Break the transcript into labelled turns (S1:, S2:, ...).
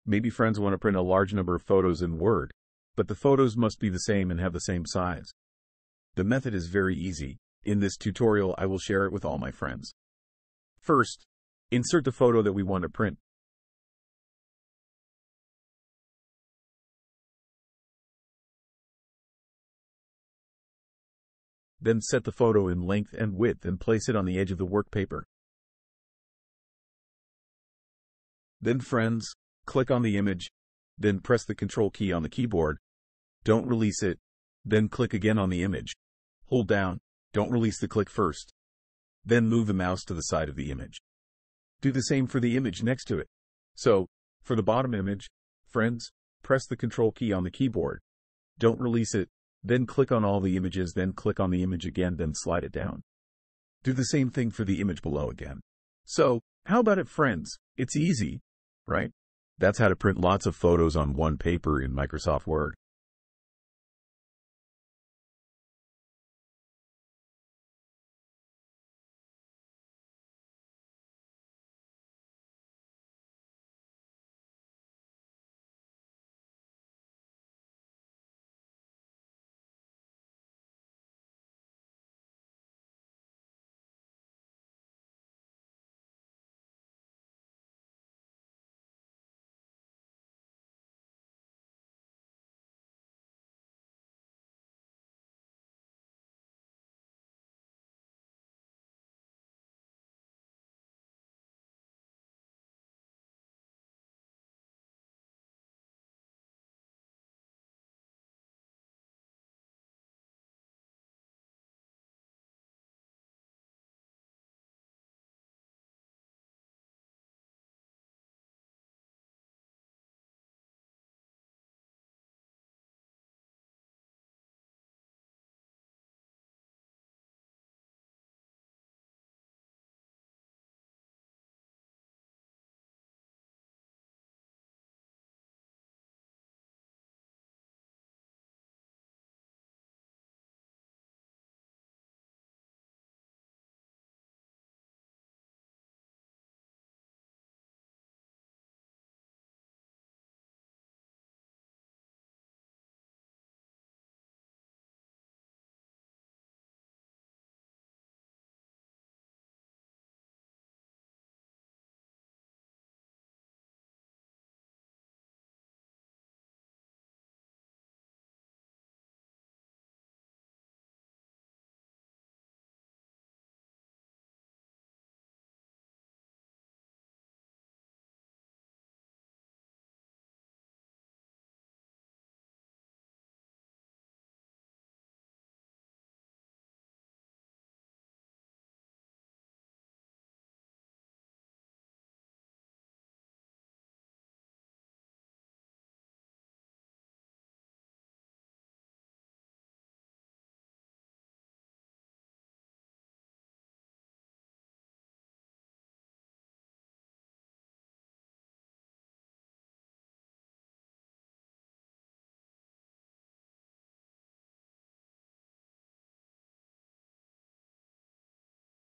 S1: Maybe friends want to print a large number of photos in Word, but the photos must be the same and have the same size. The method is very easy. In this tutorial, I will share it with all my friends. First, insert the photo that we want to print. Then set the photo in length and width and place it on the edge of the work paper. Then friends, click on the image, then press the Control key on the keyboard. Don't release it, then click again on the image. Hold down, don't release the click first. Then move the mouse to the side of the image. Do the same for the image next to it. So, for the bottom image, friends, press the Control key on the keyboard. Don't release it, then click on all the images, then click on the image again, then slide it down. Do the same thing for the image below again. So, how about it, friends? It's easy, right? That's how to print lots of photos on one paper in Microsoft Word.